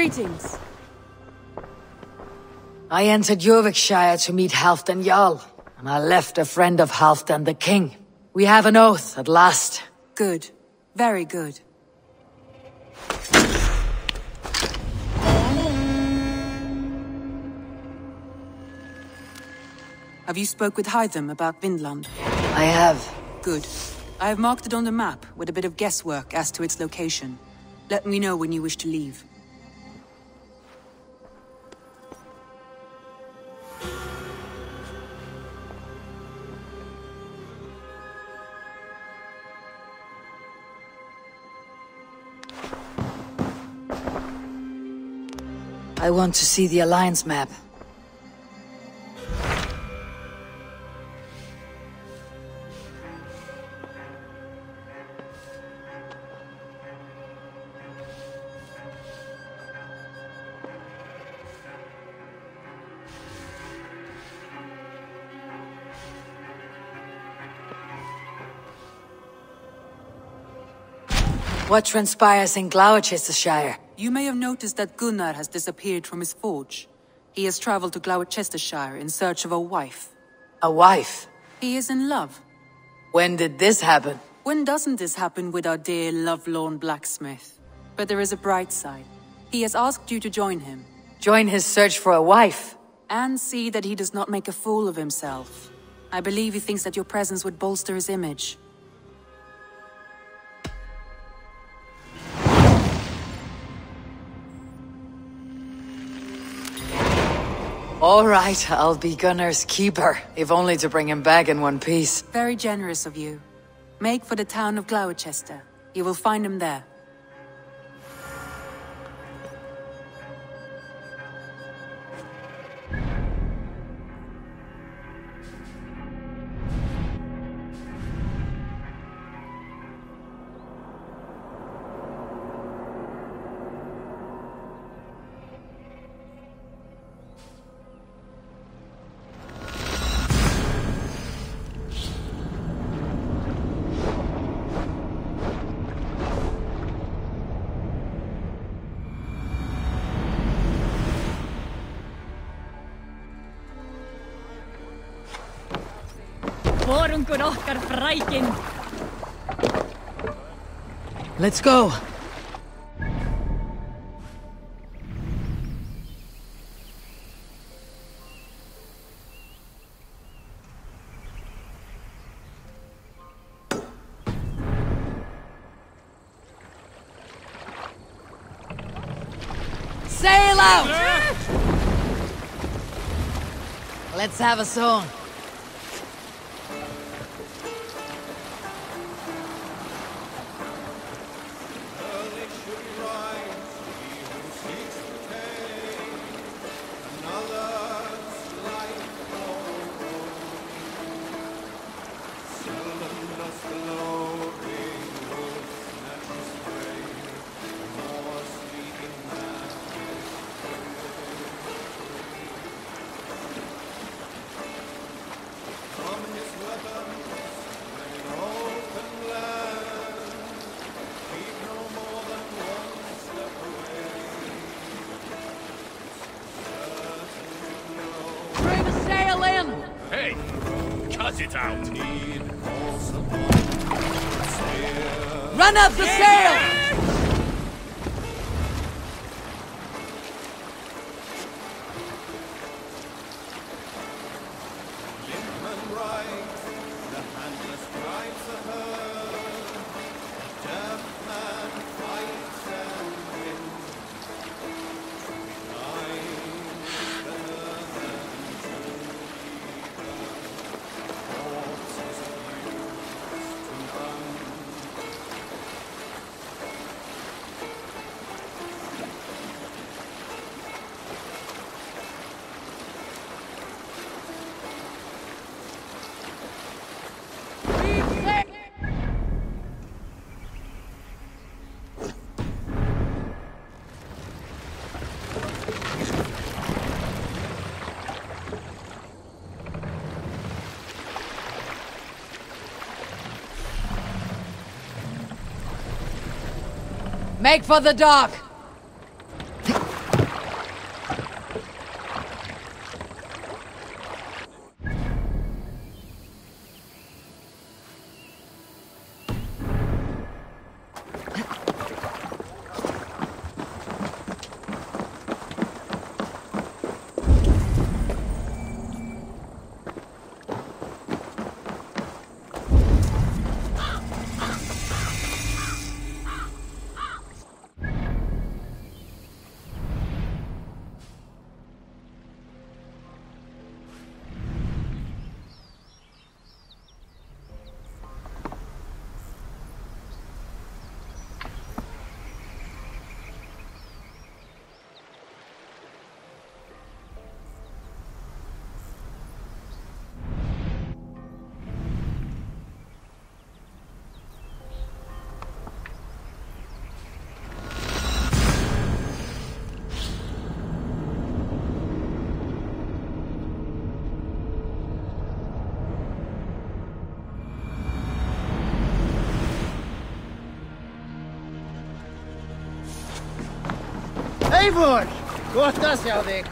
Greetings. I entered Eurvicscire to meet Halfdan Jarl, and I left a friend of Halfdan the King. We have an oath at last. Good. Very good. Have you spoke with Hytham about Vinland? I have. Good. I have marked it on the map with a bit of guesswork as to its location. Let me know when you wish to leave. I want to see the Alliance map. What transpires in Glowecestrescire? You may have noticed that Gunnar has disappeared from his forge. He has traveled to Glowecestrescire in search of a wife. A wife? He is in love. When did this happen? When doesn't this happen with our dear lovelorn blacksmith? But there is a bright side. He has asked you to join him. Join his search for a wife? And see that he does not make a fool of himself. I believe he thinks that your presence would bolster his image. All right, I'll be Gunnar's keeper, if only to bring him back in one piece. Very generous of you. Make for the town of Glowecester. You will find him there. Let's go! Sail out! Let's have a song. It out. Run up the sail! Make for the dock! Eivor! Gottas hjá þig.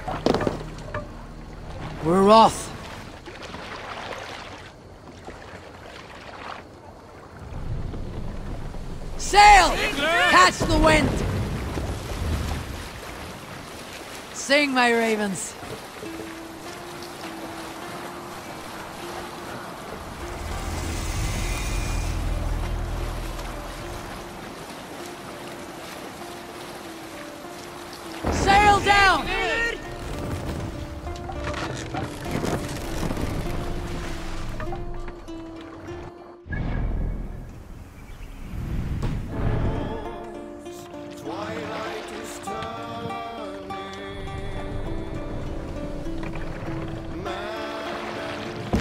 We're off. Sail! Catch the wind! Sing, my ravens. Sail down!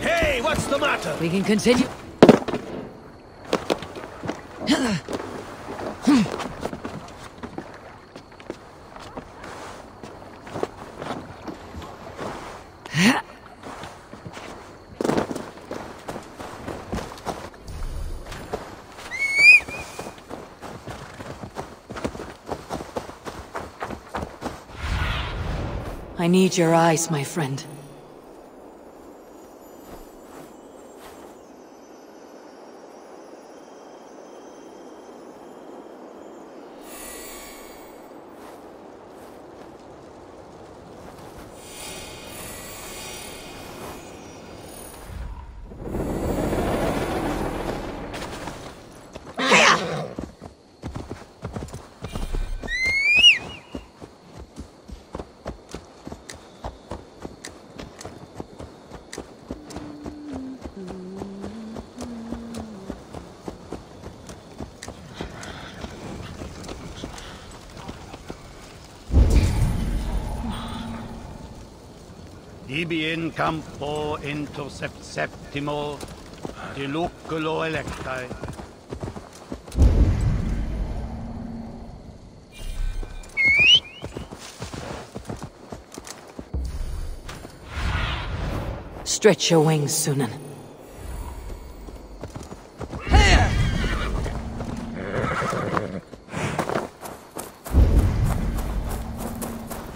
Hey, what's the matter? We can continue. I need your eyes, my friend. Ibi in campo intercept septimo, di luculo electae. Stretch your wings, Sunan.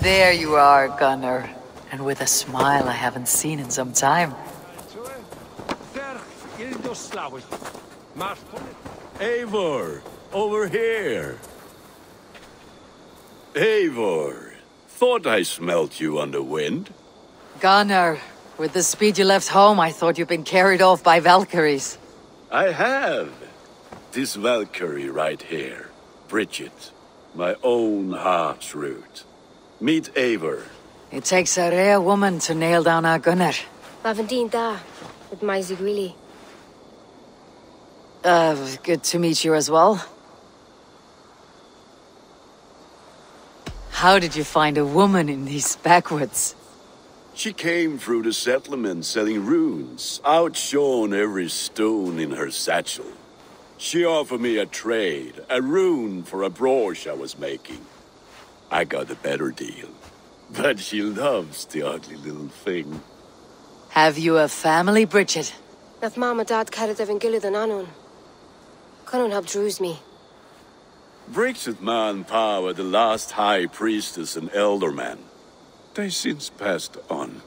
There you are, Gunnar. And with a smile I haven't seen in some time. Eivor, over here. Eivor, thought I smelt you on the wind. Gunnar, with the speed you left home, I thought you'd been carried off by Valkyries. I have. This Valkyrie right here, Bridget, my own heart's root. Meet Eivor. It takes a rare woman to nail down our Gunnar. Lavendine da, with my Zigwili. Good to meet you as well. How did you find a woman in these backwoods? She came through the settlement selling runes, outshone every stone in her satchel. She offered me a trade, a rune for a brooch I was making. I got a better deal. But she loves the ugly little thing. Have you a family, Bridget? Nath Mom and Dad carried Evan Gillid and Anun. Cannon helped druise me. Bridget Man Pa were the last high priestess and elderman. They since passed on.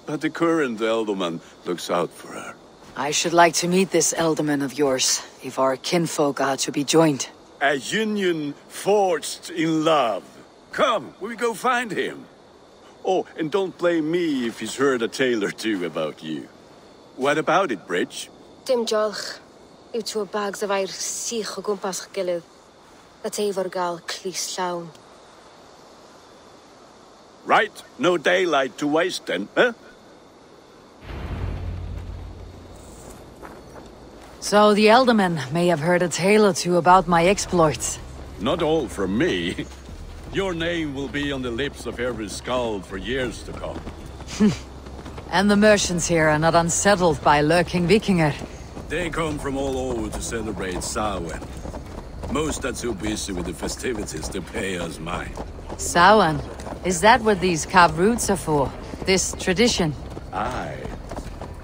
But the current elderman looks out for her. I should like to meet this elderman of yours, if our kinfolk are to be joined. A union forged in love. Come, we go find him. Oh, and don't blame me if he's heard a tale or two about you. What about it, Bridge? Dim jolch. You two bags of air sich o gwmpas gilydd. That Eivor gal clis llawn. Right, no daylight to waste then, huh? So the elderman may have heard a tale or two about my exploits. Not all from me. Your name will be on the lips of every skald for years to come. And the merchants here are not unsettled by lurking Vikinger. They come from all over to celebrate Samhain. Most are too busy with the festivities to pay us mind. Samhain? Is that what these carved roots are for? This tradition? Aye.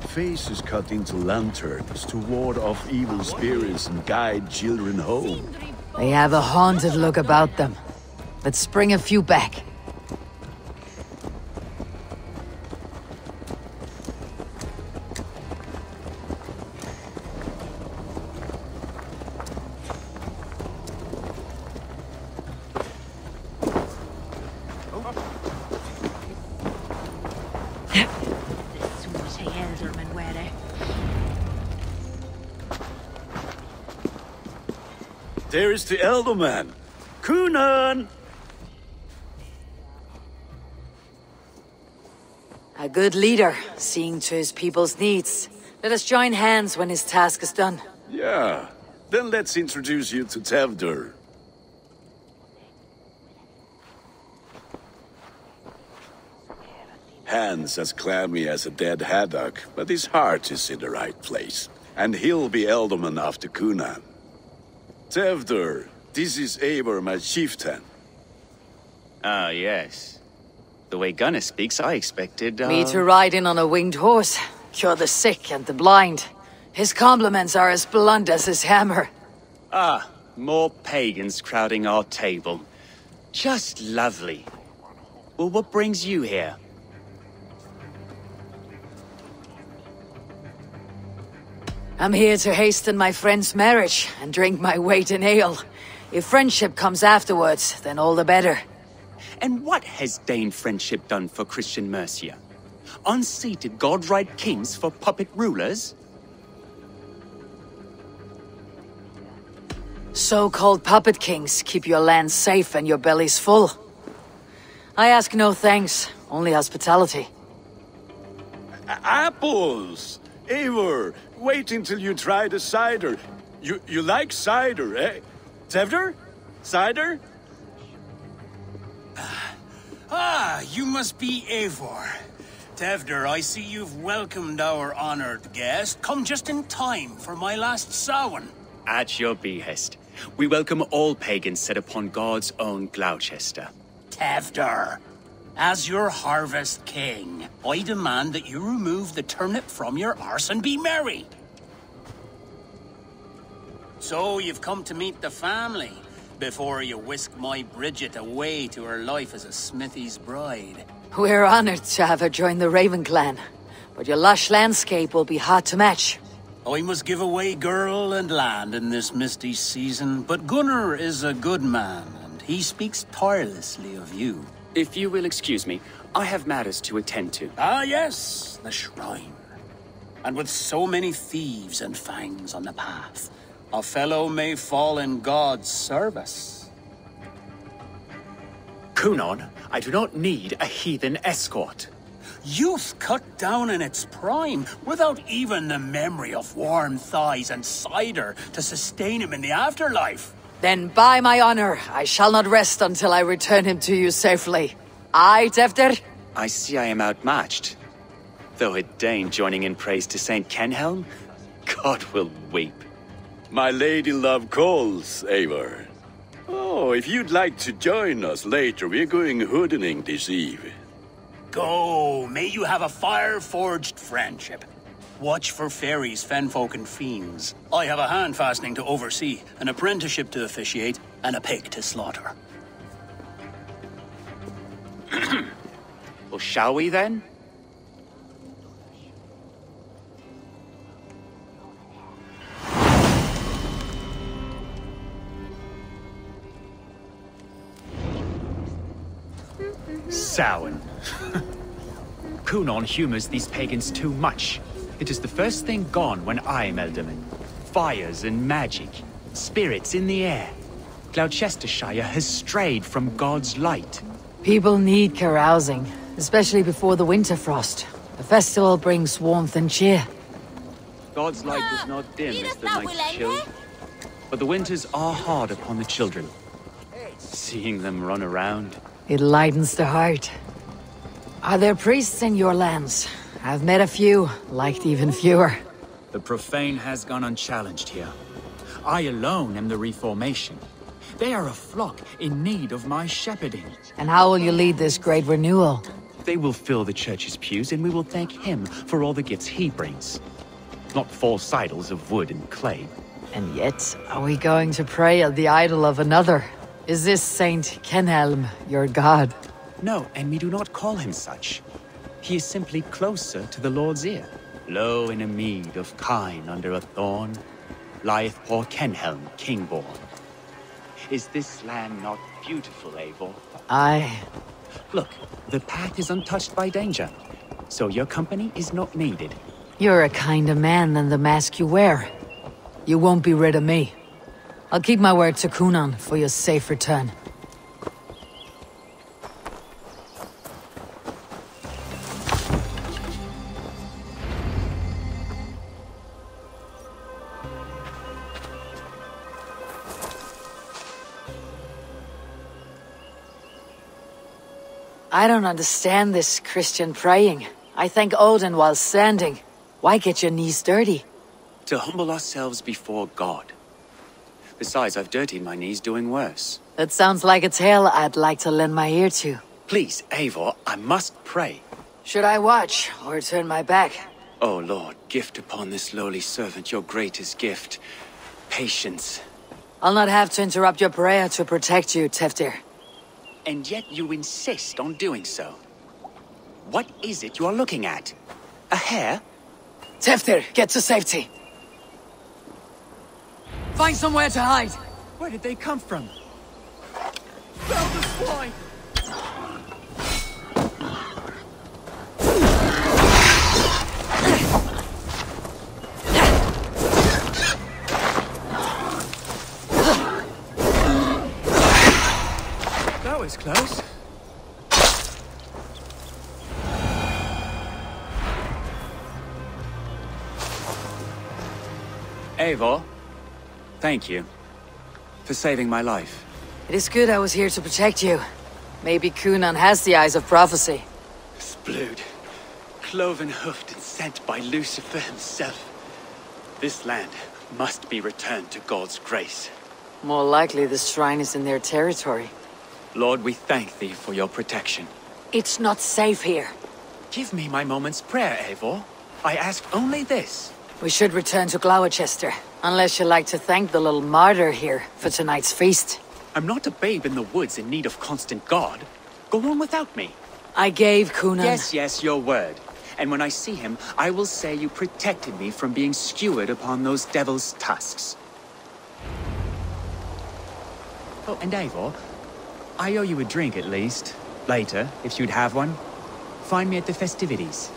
Faces cut into lanterns to ward off evil spirits and guide children home. They have a haunted look about them. Let's bring a few back. there is the Elderman. Kunan! A good leader, seeing to his people's needs. Let us join hands when his task is done. Yeah, then let's introduce you to Tevdur. Hands as clammy as a dead haddock, but his heart is in the right place. And he'll be Elderman after Kunan. Tevdur, this is Eivor, my chieftain. Ah, yes. The way Gunnar speaks, I expected, Me to ride in on a winged horse, cure the sick and the blind. His compliments are as blunt as his hammer. Ah, more pagans crowding our table. Just lovely. Well, what brings you here? I'm here to hasten my friend's marriage and drink my weight in ale. If friendship comes afterwards, then all the better. And what has Dane friendship done for Christian Mercia? Unseated godright kings for puppet rulers? So-called puppet kings keep your lands safe and your bellies full. I ask no thanks, only hospitality. Apples! Eivor, wait until you try the cider. You like cider, eh? Tevdur? Cider? Ah, you must be Eivor. Tevdur, I see you've welcomed our honored guest. Come just in time for my last Samhain. At your behest. We welcome all pagans set upon God's own Gloucester. Tevdur, as your harvest king, I demand that you remove the turnip from your arse and be merry. So you've come to meet the family, before you whisk my Bridget away to her life as a smithy's bride. We're honored to have her join the Raven clan, but your lush landscape will be hard to match. I must give away girl and land in this misty season, but Gunnar is a good man, and he speaks tirelessly of you. If you will excuse me, I have matters to attend to. Ah yes, the shrine. And with so many thieves and fangs on the path, a fellow may fall in God's service. Kunan, I do not need a heathen escort. Youth cut down in its prime, without even the memory of warm thighs and cider to sustain him in the afterlife. Then by my honor, I shall not rest until I return him to you safely. Aye, Tevdur? I see I am outmatched. Though a Dane joining in praise to Saint Kenhelm, God will weep. My lady love calls, Eivor. Oh, if you'd like to join us later, we're going hoodening this eve. Go, may you have a fire-forged friendship. Watch for fairies, fenfolk, and fiends. I have a hand fastening to oversee, an apprenticeship to officiate, and a pig to slaughter. Well, shall we then? Samhain. Kunan humors these pagans too much. It is the first thing gone when I'm Elderman. Fires and magic, spirits in the air. Gloucestrescire has strayed from God's light. People need carousing, especially before the winter frost. The festival brings warmth and cheer. God's light does not dim as the night chill, but the winters are hard upon the children. Seeing them run around. It lightens the heart. Are there priests in your lands? I've met a few, liked even fewer. The profane has gone unchallenged here. I alone am the reformation. They are a flock in need of my shepherding. And how will you lead this great renewal? They will fill the church's pews, and we will thank him for all the gifts he brings. Not false idols of wood and clay. And yet, are we going to pray at the idol of another? Is this Saint Kenhelm your god? No, and we do not call him such. He is simply closer to the Lord's ear. Low in a mead of kine under a thorn, lieth poor Kenhelm, king-born. Is this land not beautiful, Eivor? Aye. Look, the path is untouched by danger, so your company is not needed. You're a kinder man than the mask you wear. You won't be rid of me. I'll keep my word to Kunan for your safe return. I don't understand this Christian praying. I thank Odin while standing. Why get your knees dirty? To humble ourselves before God. Besides, I've dirtied my knees doing worse. That sounds like a tale I'd like to lend my ear to. Please, Eivor, I must pray. Should I watch, or turn my back? Oh Lord, gift upon this lowly servant your greatest gift. Patience. I'll not have to interrupt your prayer to protect you, Teftir. And yet you insist on doing so. What is it you are looking at? A hare? Teftir, get to safety. Find somewhere to hide. Where did they come from? Found the swine! That was close. Eivor, thank you for saving my life. It is good I was here to protect you. Maybe Kunan has the eyes of prophecy. Splood, cloven-hoofed and sent by Lucifer himself. This land must be returned to God's grace. More likely the shrine is in their territory. Lord, we thank thee for your protection. It's not safe here. Give me my moment's prayer, Eivor. I ask only this. We should return to Glowecestrescire, unless you like to thank the little martyr here for tonight's feast. I'm not a babe in the woods in need of constant guard. Go on without me. I gave Kunan... Yes, your word. And when I see him, I will say you protected me from being skewered upon those devil's tusks. Oh, and Eivor, I owe you a drink at least. Later, if you'd have one. Find me at the festivities.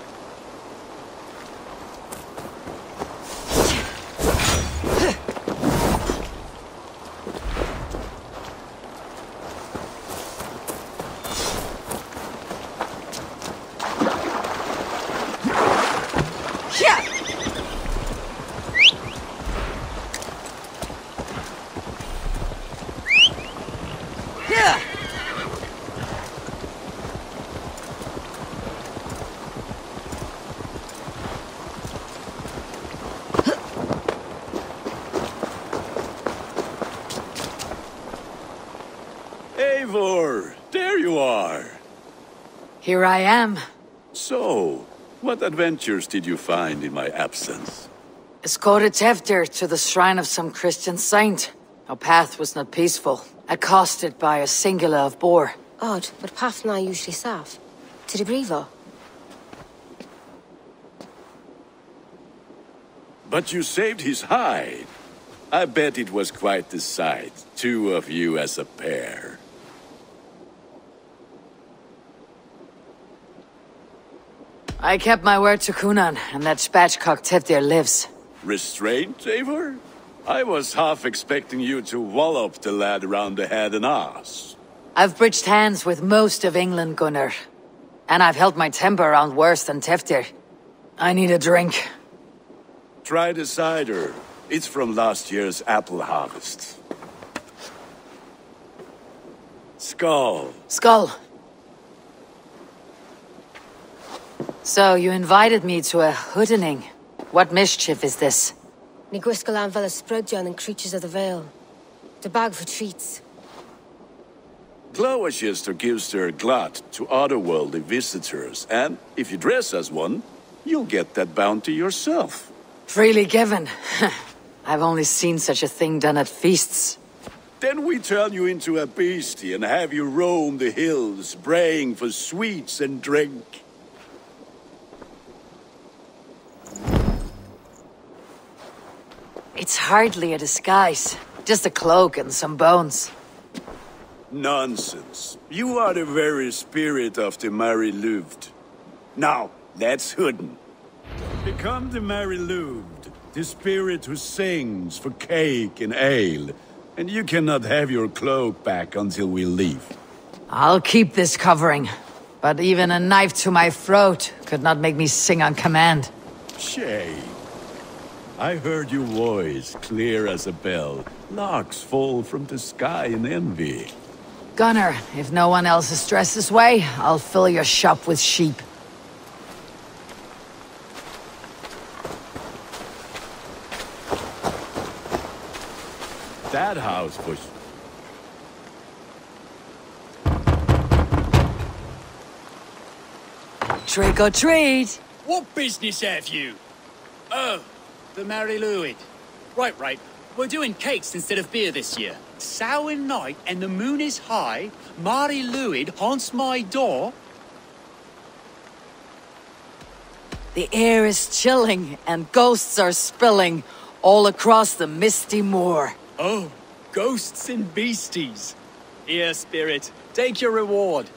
Eivor, there you are. Here I am. So, what adventures did you find in my absence? Escorted Teftir to the shrine of some Christian saint. Our path was not peaceful, accosted by a singular of boar. Odd, but pathna usually safe. To the brievo. But you saved his hide. I bet it was quite the sight, two of you as a pair. I kept my word to Kunan, and that spatchcock Teftir lives. Restraint, Eivor? I was half expecting you to wallop the lad around the head and ass. I've bridged hands with most of England, Gunnar. And I've held my temper around worse than Teftir. I need a drink. Try the cider. It's from last year's apple harvest. Skull. Skull. So, you invited me to a hoodening. What mischief is this? Ní gwisgalan fel ysbrydion and creatures of the Vale. The bag for treats. Glowecestrescire gives their glut to otherworldly visitors, and if you dress as one, you'll get that bounty yourself. Freely given. I've only seen such a thing done at feasts. Then we turn you into a beastie and have you roam the hills, braying for sweets and drink. It's hardly a disguise. Just a cloak and some bones. Nonsense. You are the very spirit of the Mary Louved. Now, that's hooden. Become the Mary Louved, the spirit who sings for cake and ale, And you cannot have your cloak back until we leave. I'll keep this covering. But even a knife to my throat could not make me sing on command. Shame. I heard your voice clear as a bell. Larks fall from the sky in envy. Gunnar, if no one else is dressed this way, I'll fill your shop with sheep. That house was... Trick or treat! What business have you? Oh, the Mary Louid. Right. We're doing cakes instead of beer this year. Samhain night and the moon is high. Mary Louid haunts my door. The air is chilling and ghosts are spilling all across the misty moor. Oh, ghosts and beasties. Here, spirit, take your reward.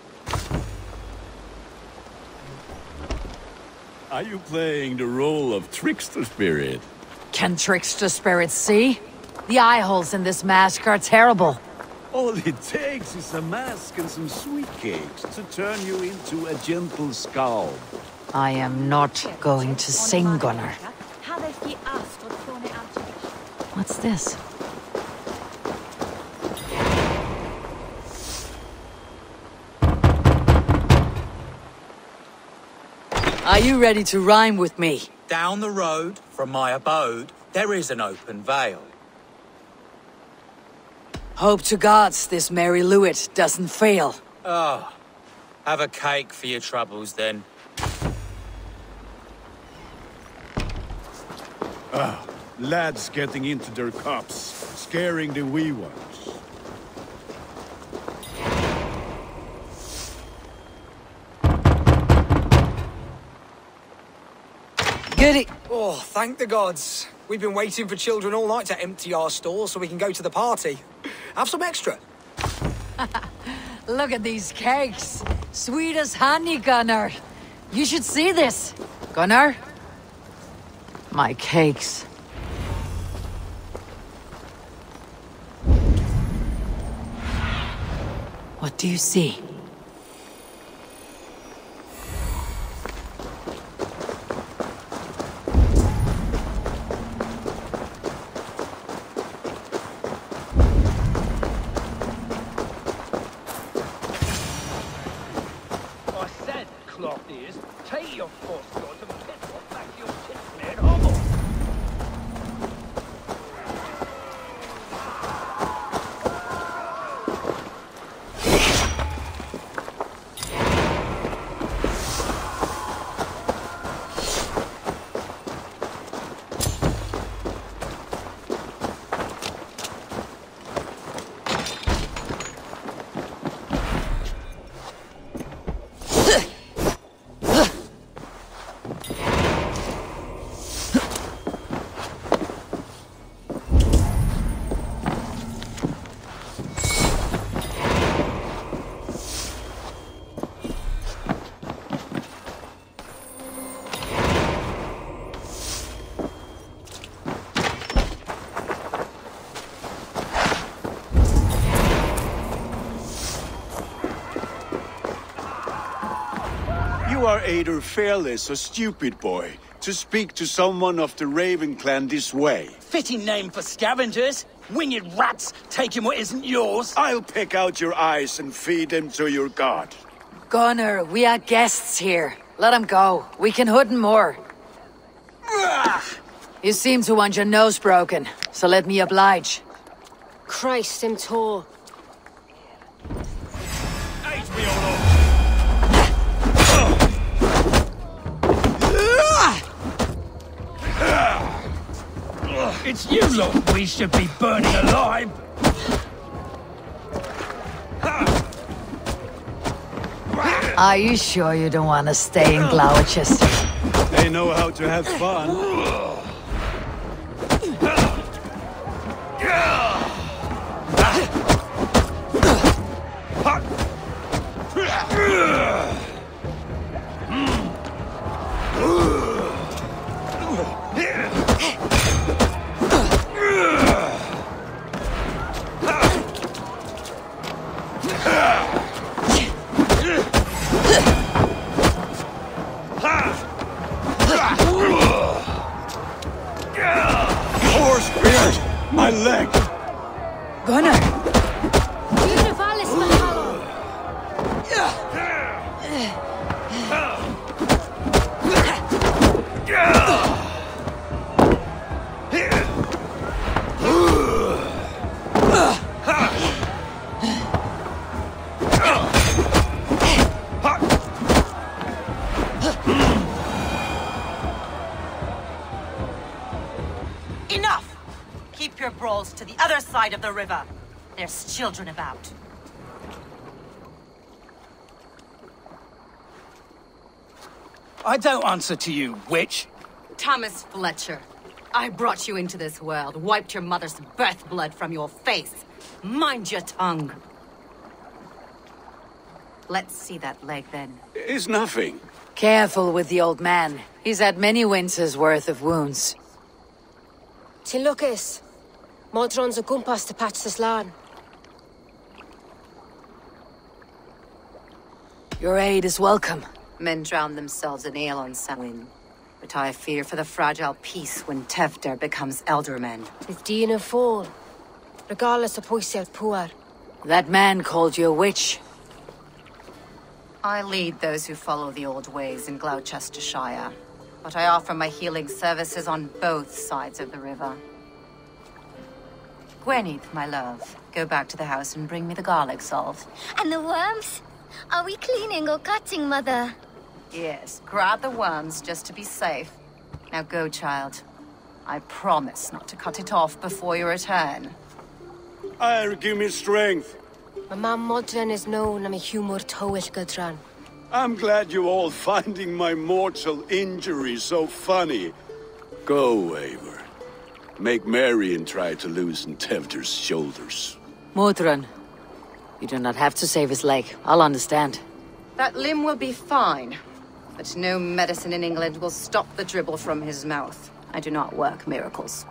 Are you playing the role of trickster spirit? Can trickster spirits see? The eye holes in this mask are terrible. All it takes is a mask and some sweet cakes to turn you into a gentle skull. I am not going to sing, Gunnar. What's this? Are you ready to rhyme with me? Down the road from my abode, there is an open vale. Hope to gods this Mary Louid doesn't fail. Oh, have a cake for your troubles then. Lads getting into their cups, scaring the wee ones. Goody. Oh, thank the gods. We've been waiting for children all night to empty our stores so we can go to the party. Have some extra. Look at these cakes. Sweet as honey, Gunnar. You should see this. Gunnar? My cakes. What do you see? Take your force, God, and piss off back your shit-smeared hovel. You are either fearless or stupid, boy, to speak to someone of the Raven clan this way. Fitting name for scavengers. Winged rats taking what isn't yours. I'll pick out your eyes and feed them to your god. Gunnar, we are guests here. Let him go. We can hood more. You seem to want your nose broken, so let me oblige. Christ him tall. It's you lot we should be burning alive. Are you sure you don't want to stay in Glowecestrescire? They know how to have fun. My leg! Gunnar! Enough! Keep your brawls to the other side of the river. There's children about. I don't answer to you, witch. Thomas Fletcher, I brought you into this world, wiped your mother's birth blood from your face. Mind your tongue. Let's see that leg, then. It's nothing. Careful with the old man. He's had many winters' worth of wounds. Till Lucas. Modron's a gumpas to patch this land. Your aid is welcome. Men drown themselves in ale on Samhain. But I fear for the fragile peace when Tevder becomes eldermen. With Dean and fall. Regardless of Poisiel Puar. That man called you a witch. I lead those who follow the old ways in Glowecestrescire, but I offer my healing services on both sides of the river. Gwenith, my love, go back to the house and bring me the garlic salt. And the worms? Are we cleaning or cutting, Mother? Yes, grab the worms just to be safe. Now go, child. I promise not to cut it off before you return. Give me strength. My mam Modron is known am a humor toill Gudran. I'm glad you all finding my mortal injury so funny. Go, Eivor. Make merry and try to loosen Tevder's shoulders. Modron, you do not have to save his leg. I'll understand. That limb will be fine, but no medicine in England will stop the dribble from his mouth. I do not work miracles.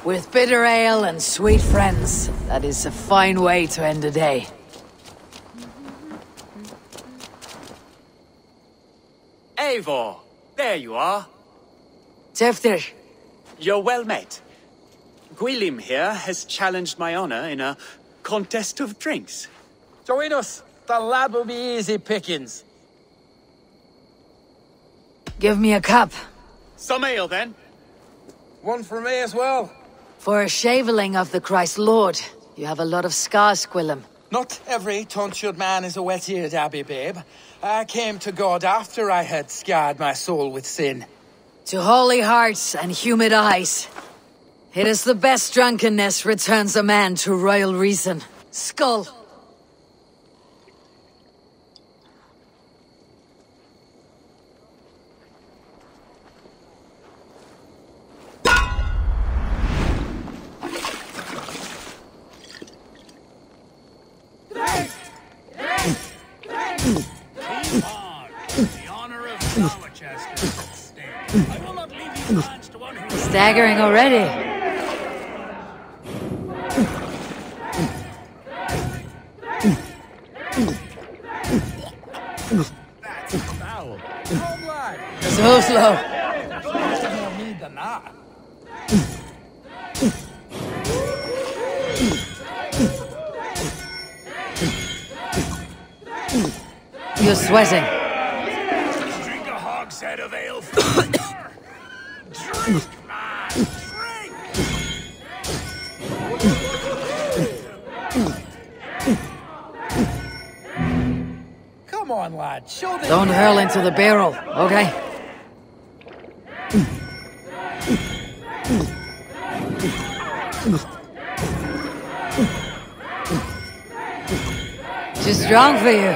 With bitter ale and sweet friends, that is a fine way to end a day. Eivor! There you are. Tefter. You're well met. Gwilym here has challenged my honor in a contest of drinks. Join us. The lad will be easy pickings. Give me a cup. Some ale, then. One for me as well. For a shaveling of the Christ Lord, you have a lot of scars, Gwilym. Not every tonsured man is a wet-eared abbey, babe. I came to God after I had scarred my soul with sin. To holy hearts and humid eyes. It is the best drunkenness returns a man to royal reason. Skull. The honor of Glowecestrescire. I will not leave you hands to one who... Staggering already. That's foul. Come, lad. So slow. More need than that. You're sweating. Drink a hogshead of ale for Drink, man! Drink! Come on, lad. Show them. Don't hurl into the barrel, okay? Too strong for you.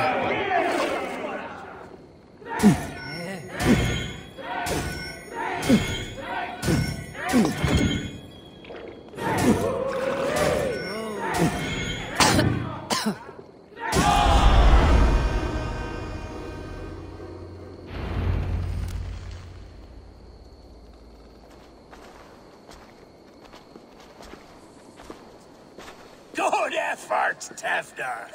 Good effort, Tefter.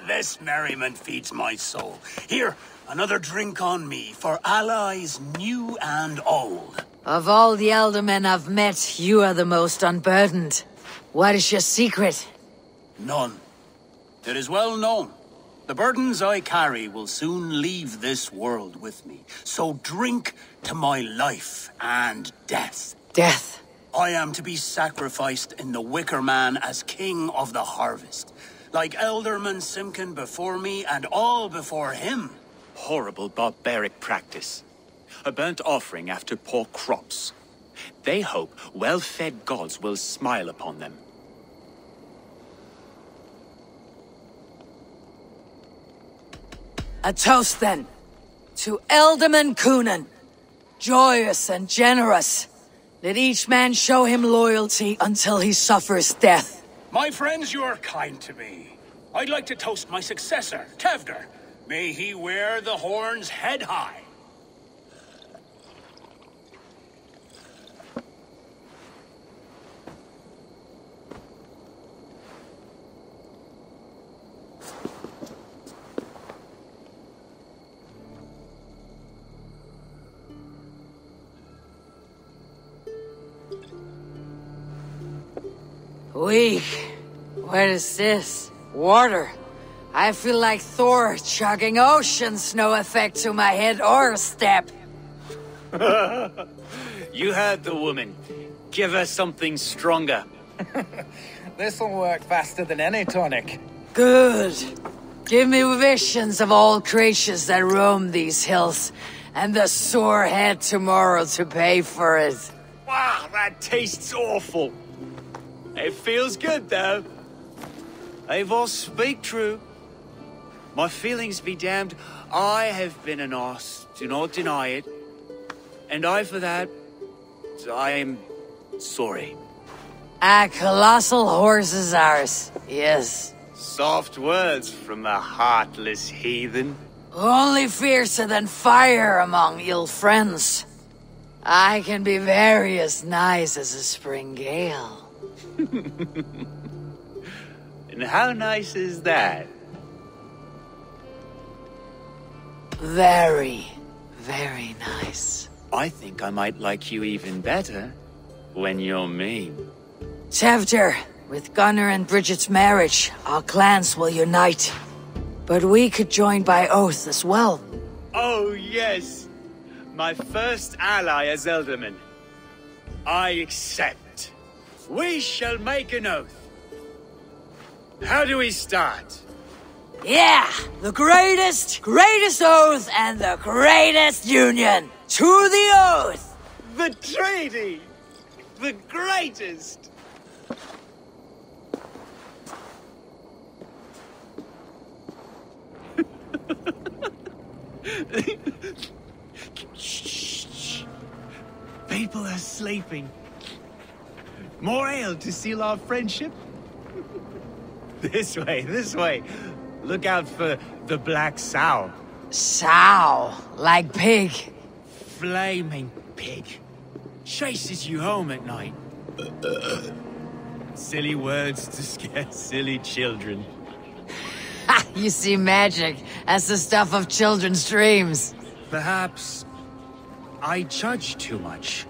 This merriment feeds my soul. Here, another drink on me for allies new and old. Of all the elder men I've met, you are the most unburdened. What is your secret? None. It is well known. The burdens I carry will soon leave this world with me. So drink to my life and death. Death. I am to be sacrificed in the Wicker Man as king of the harvest. Like Elderman Simkin before me and all before him. Horrible barbaric practice. A burnt offering after poor crops. They hope well-fed gods will smile upon them. A toast, then. To Elderman Coonan. Joyous and generous. Let each man show him loyalty until he suffers death. My friends, you are kind to me. I'd like to toast my successor, Tefter. May he wear the horns head high. Weak. What is this? Water. I feel like Thor chugging oceans. No effect to my head or step. You heard the woman. Give her something stronger. This'll work faster than any tonic. Good. Give me visions of all creatures that roam these hills, and the sore head tomorrow to pay for it. Wow, that tastes awful. It feels good, though. Eivor, speak true. My feelings be damned. I have been an arse. Do not deny it. And I, for that, I am sorry. A colossal horse is ours. Yes. Soft words from a heartless heathen. Only fiercer than fire among ill friends. I can be very as nice as a spring gale. And how nice is that? Very, Very nice. I think I might like you even better when you're mean. Tevdir, with Gunnar and Bridget's marriage, our clans will unite. But we could join by oath as well. Oh, yes. My first ally as Elderman. I accept. We shall make an oath. How do we start? Yeah! The greatest oath and the greatest union! To the oath! The treaty! The greatest! Shh. People are sleeping. More ale to seal our friendship? This way. Look out for the black sow. Sow? Like pig? Flaming pig. Chases you home at night. Silly words to scare silly children. Ha! You see magic as the stuff of children's dreams. Perhaps I judge too much.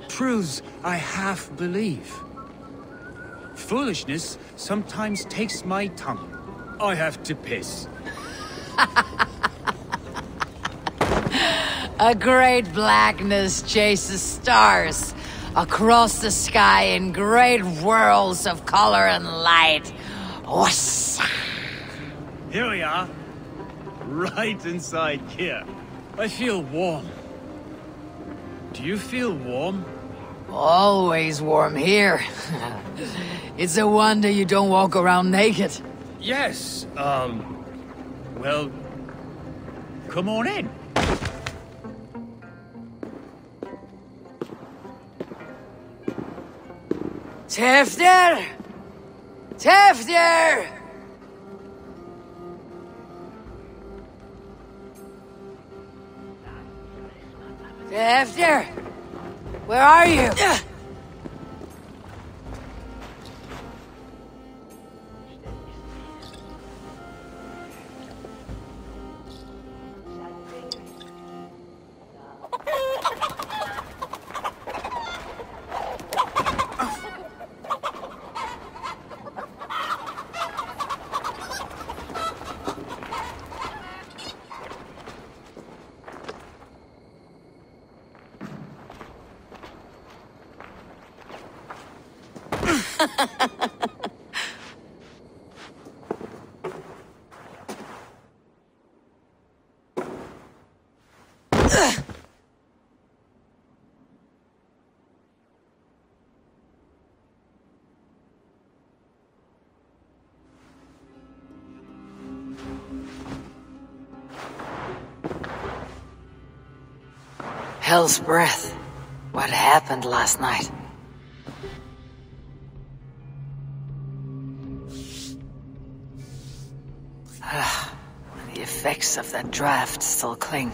Truths I half believe. Foolishness sometimes takes my tongue. I have to piss. A great blackness chases stars across the sky in great whirls of color and light. Whoosh! Here we are. Right inside here. I feel warm. Do you feel warm? Always warm here. It's a wonder you don't walk around naked. Yes, well, come on in. Tevdir! Tevdir! Tevdir! Where are you? Hell's breath. What happened last night? The effects of that draft still cling.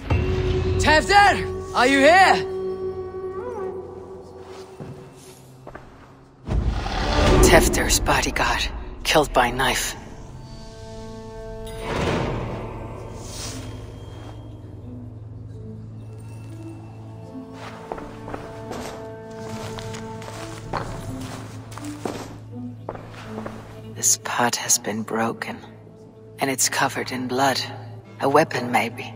Tevdir! Are you here? Tevdir's bodyguard, killed by knife. This pot has been broken, and it's covered in blood. A weapon, maybe.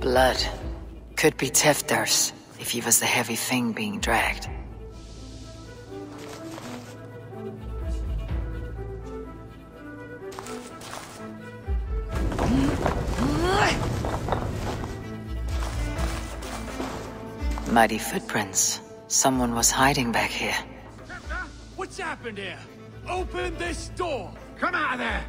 Blood. Could be Tevdir's, if he was the heavy thing being dragged. Muddy footprints. Someone was hiding back here. What's happened here? Open this door! Come out of there!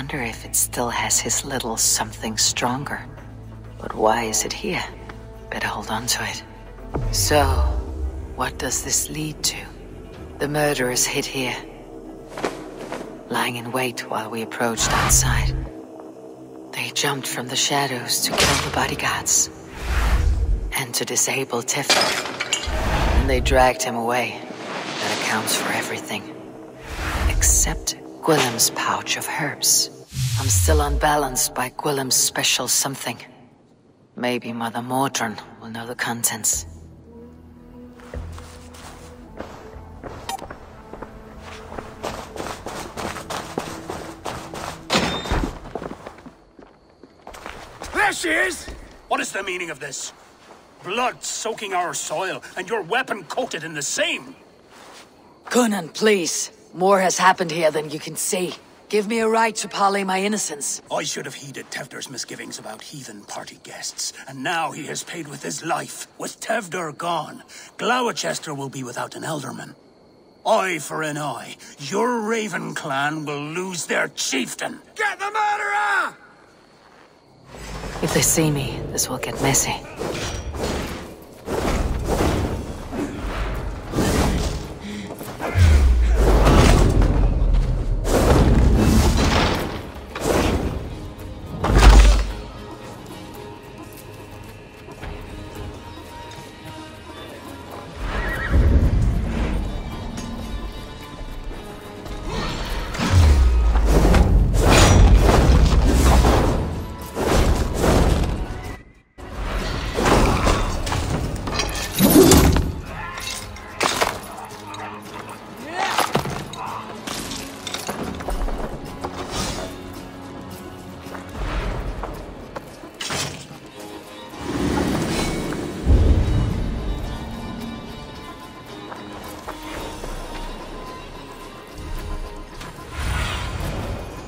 wonder if it still has his little something stronger. But why is it here? Better hold on to it. So, what does this lead to? The murderers hid here, lying in wait while we approached outside. They jumped from the shadows to kill the bodyguards and to disable Tefter. And they dragged him away. That accounts for everything. Except Gwillem's pouch of herbs. I'm still unbalanced by Gwillem's special something. Maybe Mother Mordran will know the contents. There she is! What is the meaning of this? Blood soaking our soil, and your weapon coated in the same! Coonan, please. More has happened here than you can see. Give me a right to parley my innocence. I should have heeded Tevder's misgivings about heathen party guests, and now he has paid with his life. With Tevder gone, Glowecestrescire will be without an elderman. Eye for an eye, your Raven clan will lose their chieftain. Get the murderer! If they see me, this will get messy.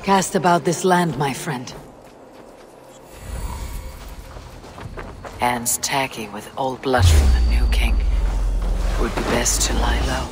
Cast about this land, my friend. Hands tacky with old blood from the new king. Would be best to lie low.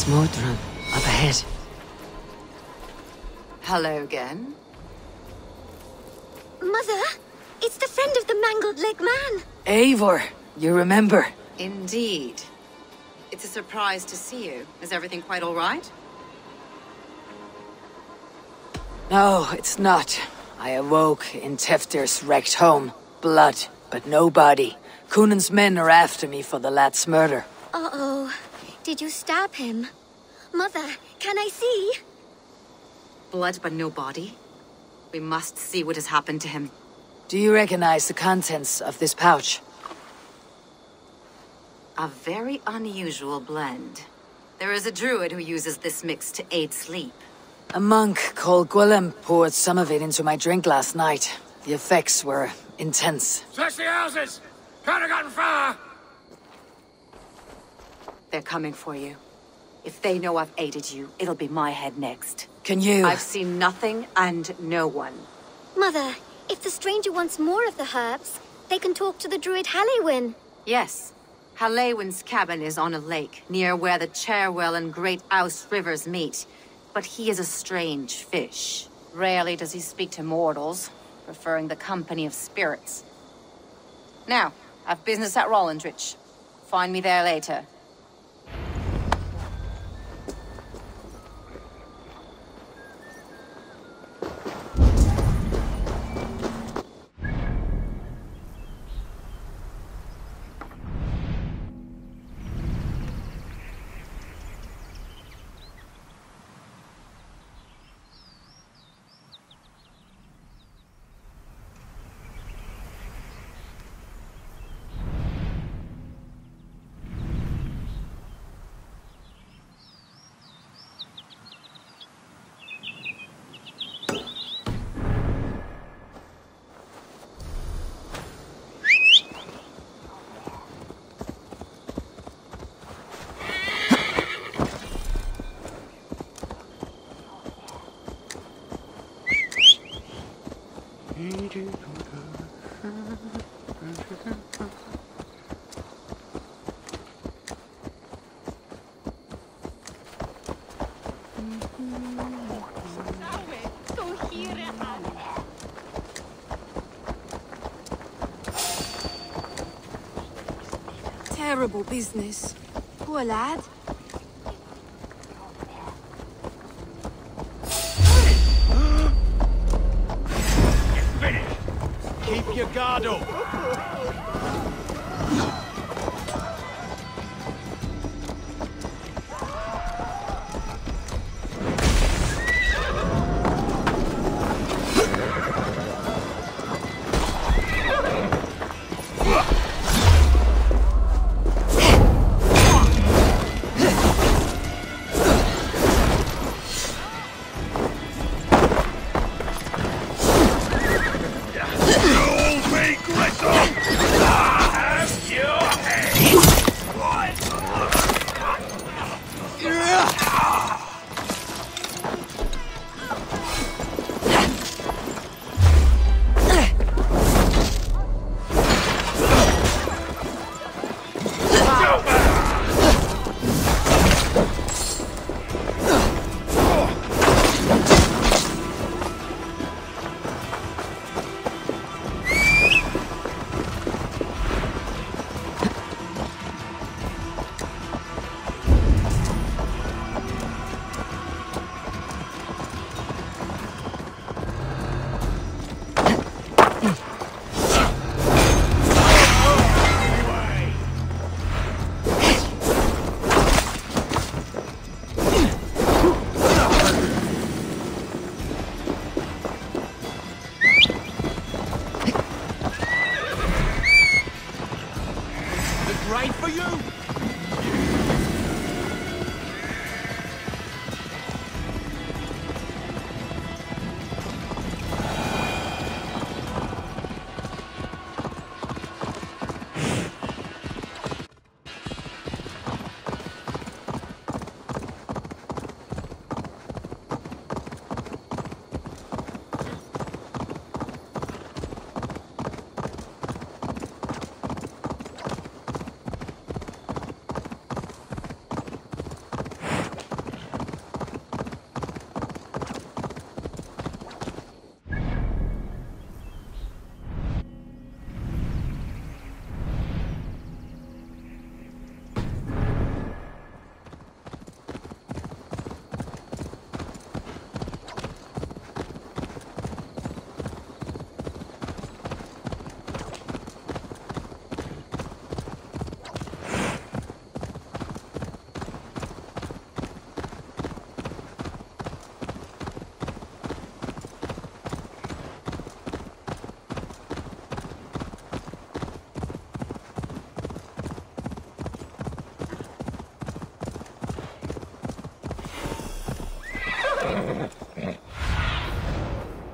Mordran, up ahead. Hello again. Mother, it's the friend of the mangled leg man. Eivor, you remember? Indeed. It's a surprise to see you. Is everything quite all right? No, it's not. I awoke in Teftir's wrecked home. Blood, but no body. Coonan's men are after me for the lad's murder. Uh-oh. Did you stab him? Mother, can I see? Blood but no body? We must see what has happened to him. Do you recognize the contents of this pouch? A very unusual blend. There is a druid who uses this mix to aid sleep. A monk called Gwillem poured some of it into my drink last night. The effects were intense. Search the houses! Can't have gotten far! They're coming for you. If they know I've aided you, it'll be my head next. Can you? I've seen nothing and no one. Mother, if the stranger wants more of the herbs, they can talk to the druid Halewyn. Yes. Halewyn's cabin is on a lake, near where the Cherwell and Great Ouse rivers meet. But he is a strange fish. Rarely does he speak to mortals, preferring the company of spirits. Now, I've business at Rollindrich. Find me there later. terrible business. Poor lad. It's finished. Keep your guard up.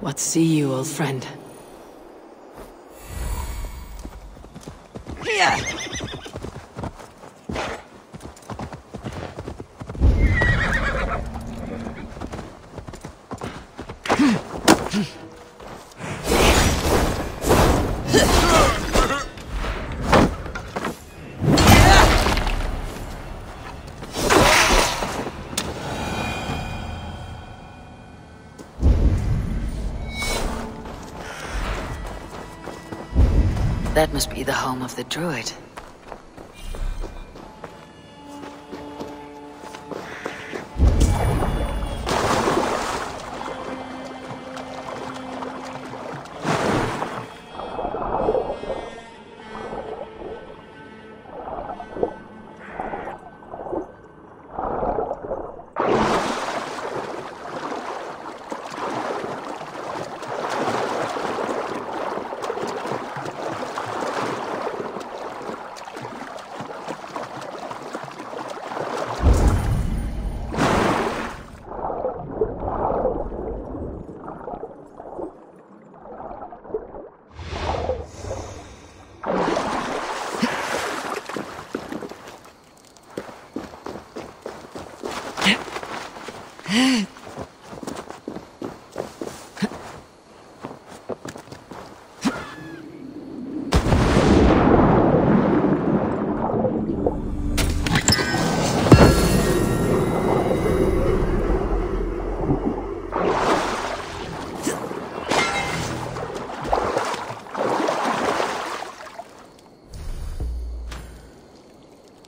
What see you, old friend? Here! That must be the home of the druid.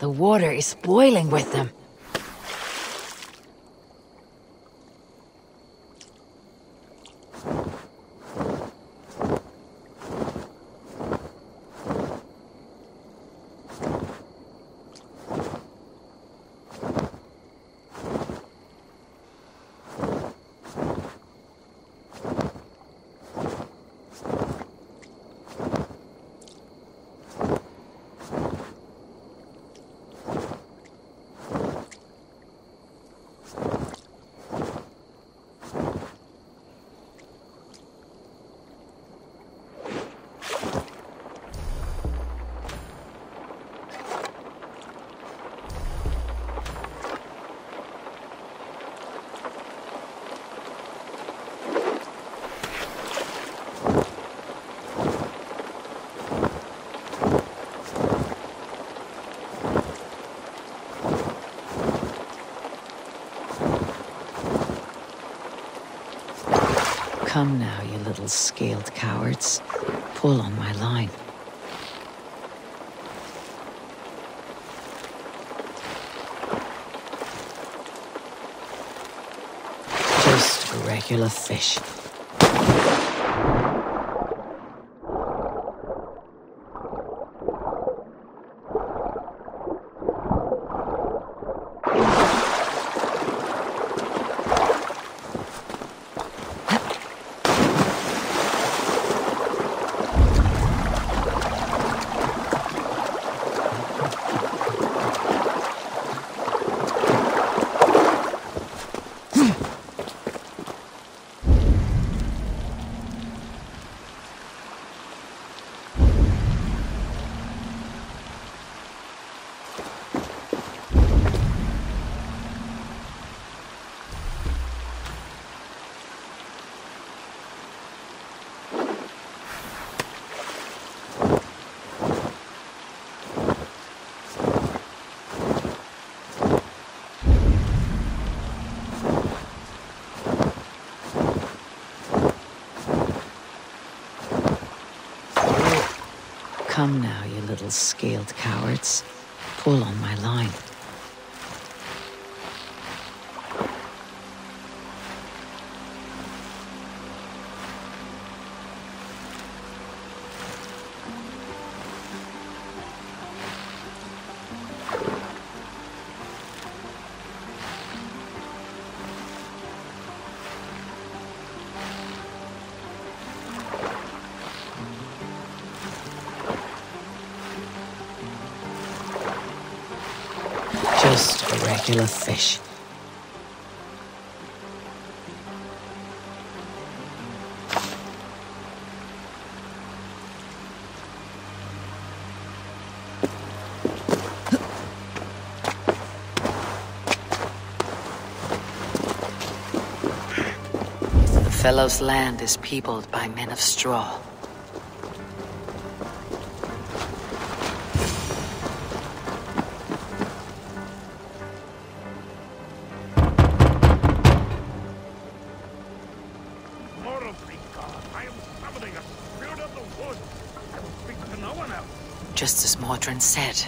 The water is boiling with them. Come now, you little scaled cowards. Pull on my line. Just a regular fish. Come now, you little scaled cowards. Pull on my line. Just a regular fish. The fellow's land is peopled by men of straw. Just as Mordrin said.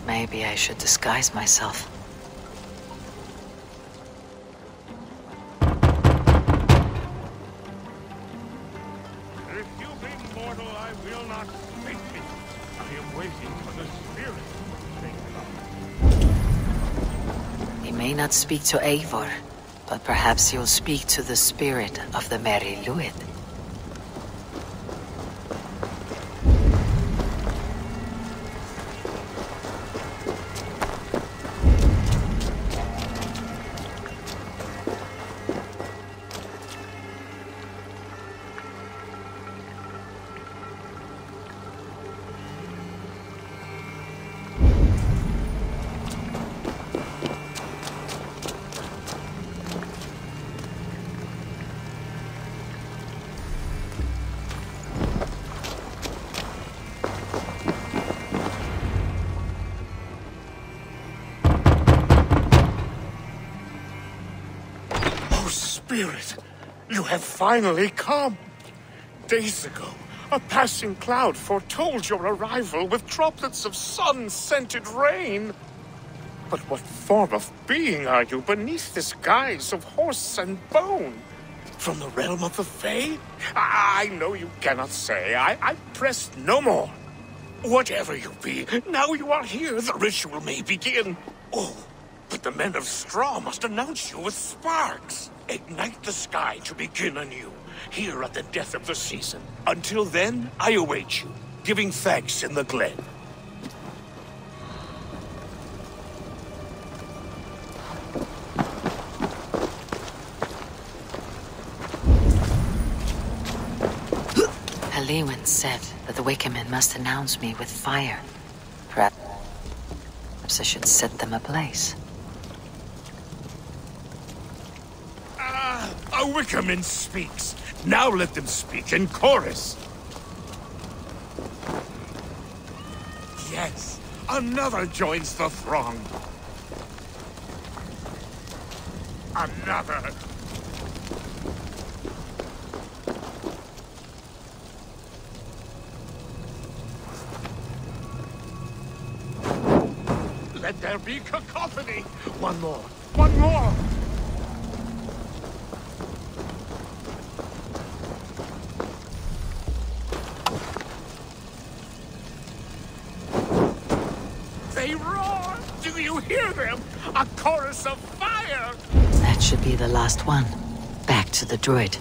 Maybe I should disguise myself. If you be mortal, I will not speak to you. I am waiting for the spirit to take He may not speak to Eivor, but perhaps he'll speak to the spirit of the Merry Luid. Spirit, you have finally come. Days ago, A passing cloud foretold your arrival with droplets of sun-scented rain. But what form of being are you beneath this guise of horse and bone? From the realm of the Fae? I know you cannot say. I press no more. Whatever you be, now you are here, the ritual may begin. Oh, but the men of straw must announce you with sparks. Ignite the sky to begin anew, here at the death of the season. Until then, I await you, giving thanks in the glen. Halewin said that the Wickermen must announce me with fire. Perhaps I should set them ablaze. A Wickerman speaks. Now let them speak in chorus. Yes, another joins the throng. Another. Let there be cacophony. One more. One more. They roar! Do you hear them? A chorus of fire! That should be the last one. Back to the druid.